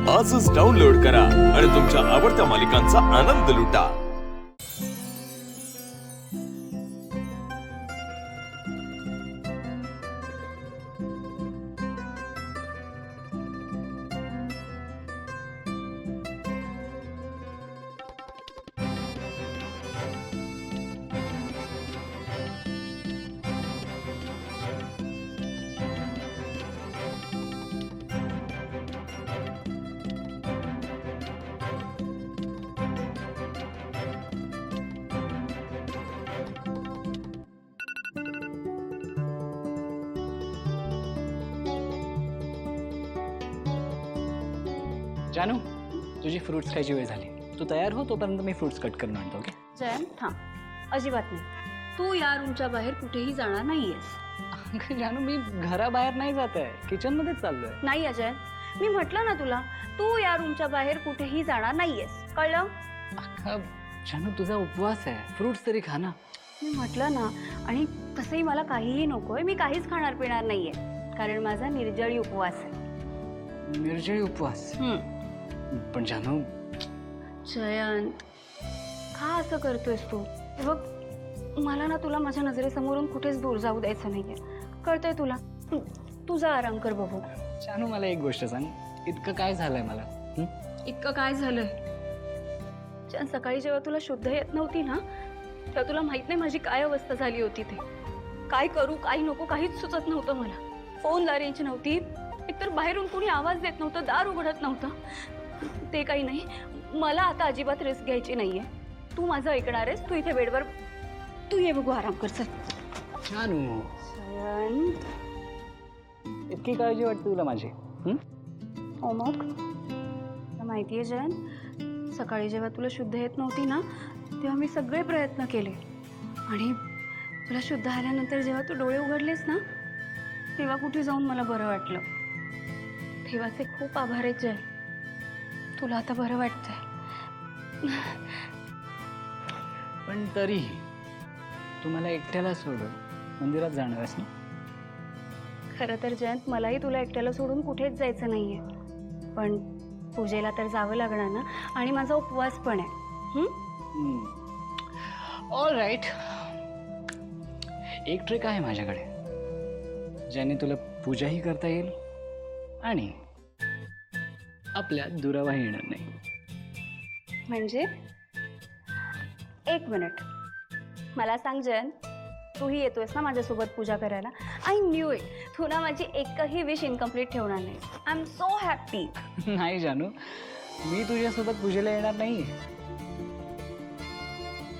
आजच डाउनलोड करा आणि तुमच्या आवडत्या मालिकांचा आनंद लुटा। जानू, तुझी फ्रुट्स खायची वेळ झाली। तू तयार हो, तोपर्यंत मी फ्रुट्स कट करून आणतो। ओके जयंत, थांब, अजिबात नाही। तू या रूमच्या बाहेर कुठेही जाणार नाहीयेस। अगं जानू, मी घराबाहेर नाही जात आहे, किचन मध्येच चाललोय। नाही अजय, मी म्हटलं ना तुला, तू या रूमच्या बाहेर कुठेही जाणार नाहीयेस, कळलं? अगं जानू, तुझा उपवास आहे, फ्रुट्स तरी खा ना। मी म्हटलं ना, आणि तसंही मला काहीही नकोय, मी काहीच खाणार पिणार नाहीये, कारण माझा निर्जळी उपवास आहे। निर्जळी उपवास? पण जानू। जयंत, का असं करतोयस तू? बघ, मला ना तुला माझ्या नजरेसमोरून कुठेच दूर जाऊ द्यायचं नाहीये, कळतंय तुला? तुझा आराम कर बघू। जानू, मला एक गोष्ट सांग, इतकं काय झालंय मला? इतकं काय झालंय? सकाळी जेव्हा तुला शुद्ध येत नव्हती ना, तेव्हा तुला माहित नाही माझी काय अवस्था झाली होती। ते काय करू काय नको काहीच सुचत नव्हतं मला। फोनला रेंज नव्हती, एकतर बाहेरून कोणी आवाज देत नव्हतं, दार उघडत नव्हतं। ते काही नाही, मला आता अजिबात रिस्क घ्यायची नाहीये। तू माझं ऐकणार आहेस? तू इथे बेडवर तू ये बघू, आराम कर चल। जानू, जयंत, इतकी काळजी वाटते तुला माझी? हो मग, तुला माहितीये जयंत, सकाळी जेव्हा तुला शुद्ध येत नव्हती ना, तेव्हा मी सगळे प्रयत्न केले, आणि तुला शुद्ध आल्यानंतर जेव्हा तू डोळे उघडलेस ना, तेव्हा कुठे जाऊन मला बरं वाटलं। देवाचे खूप आभार आहेत जय, तुला आता बरं वाटतंय। पण तरीही तू मला एकट्याला सोडून मंदिरात जाणार आहेस ना? खरं तर जयंत, मलाही तुला एकट्याला सोडून कुठेच जायचं नाहीये, पण पूजेला तर जावं लागणार ना, आणि माझा उपवास पण आहे। ऑल राईट, एक ट्रिक आहे माझ्याकडे, ज्याने तुला पूजाही करता येईल आणि आपल्यात दुरावा येणार नाही। म्हणजे? एक मिनिट, मला सांग जयंत, तूही येतोयस ना माझ्यासोबत पूजा करायला? आय न्यू इट, तू ना माझी एकही विश इनकम्प्लीट ठेवणार नाही। I am so happy. नाही जानू, मी तुझ्यासोबत पूजेला येणार नाही।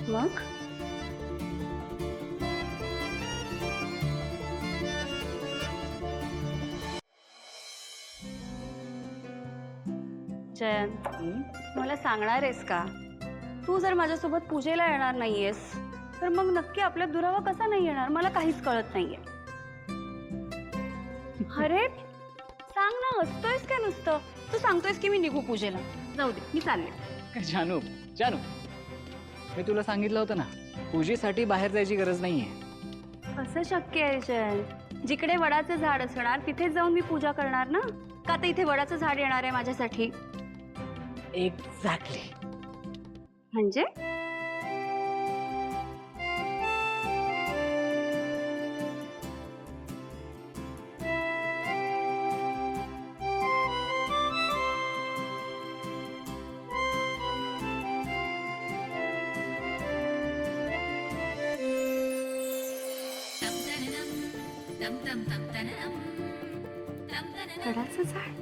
मग जयंत, मला सांगणार आहेस का? तू जर माझ्यासोबत पूजेला येणार नाहीयेस, तर मग नक्की आपल्यात दुरावा कसा नाही येणार? मला काहीच कळत नाहीये। अरे सांग ना, हसतोयस काय नुसतं? तू सांगतोयस की मी निघू पूजेला? जाऊ दे, मी चालले। जानू, जानू, मी तुला सांगितलं होतं ना, पूजेसाठी बाहेर जायची गरज नाहीये। कसं शक्य आहे जयंत? जिकडे वडाचं झाड असणार तिथेच जाऊन मी पूजा करणार ना, का तर इथे वडाचं झाड येणार आहे माझ्यासाठी? एक्झॅक्टली। म्हणजे? वडाचं झाड?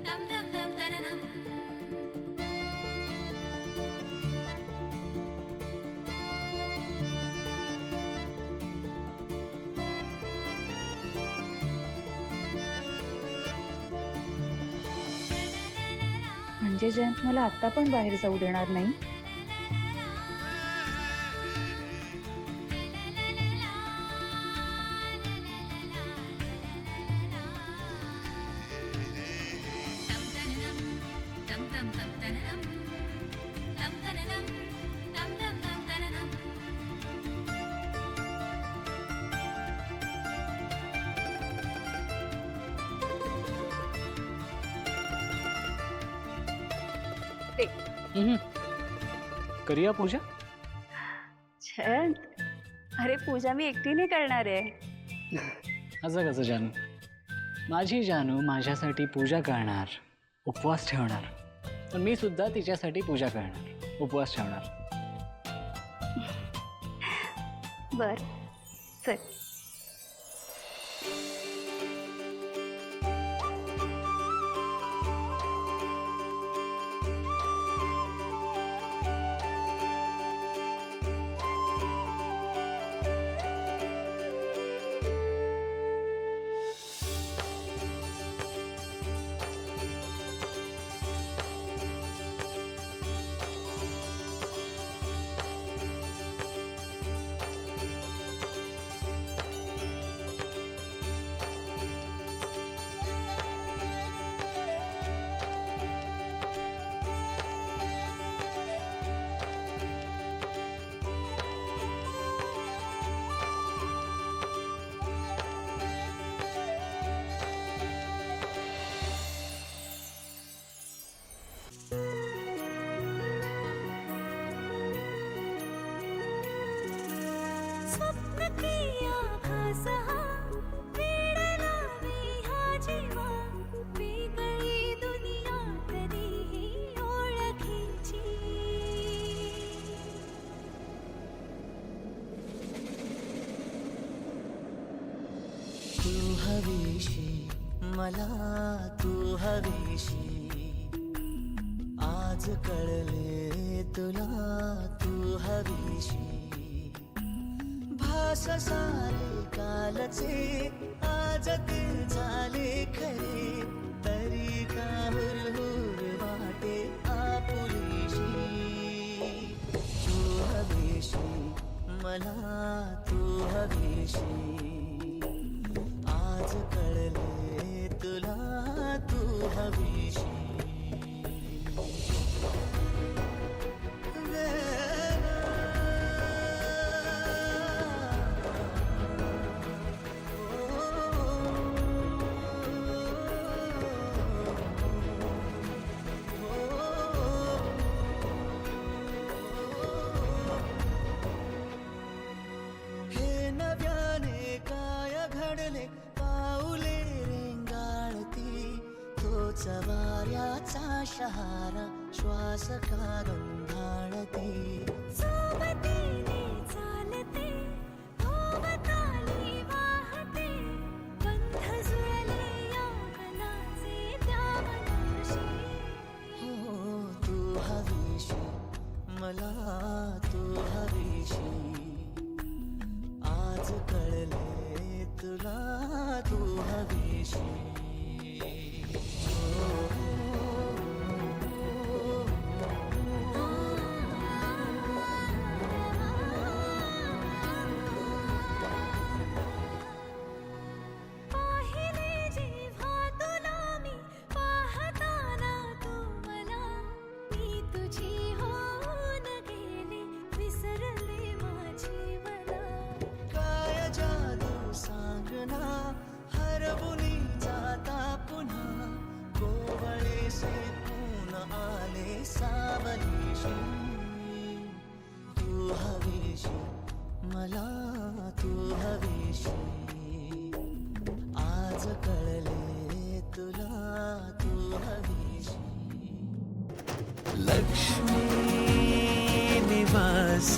म्हणजे जयंत मला आता पण बाहेर जाऊ देणार नाही? बघते. करूया पूजा. छान. अरे पूजा मी एकटीने करणार आहे. असं कसं जानू? माझी जानू माझ्यासाठी पूजा करणार, उपवास ठेवणार. पण मी सुद्धा तिच्यासाठी पूजा करणार, उपवास ठेवणार. बर चल. स्वप्न किया भासा वेड लावी हा जीवा वेगळी दुनिया तरीही ओळखीची. तू हवीशी मला तू हवीशी आज कळले तुला तू हवीशी भास सारे कालचे आज ते झाले खरे तरी का हुरहुर वाटे आपुलीशी तू हवीशी मला तू हवीशी आज कळले तुला तू हवीशी हे नव्याने काय घडले पाऊले रेंगाळती तोच वाऱ्याचा शहारा श्वास का गंधाळती. सोबतीने चालते भोवताली वाहते बंध जुळले या मनाचे त्या मनाशी. हो तू हवीशी मला तू हवीशी आज कळले तुला तू हवीशी. पाहिले जेव्हा तुला मी पाहताना तू मला मी तुझी होऊन गेले विसरले माझी मला. काय जादू सांगना हरवुनी जाता पुन्हा कोवळेसे पून आले सावलीशी तू हवीशी मला तू हवीशी आज कळले तुला तू हवीशी. लक्ष्मी निवास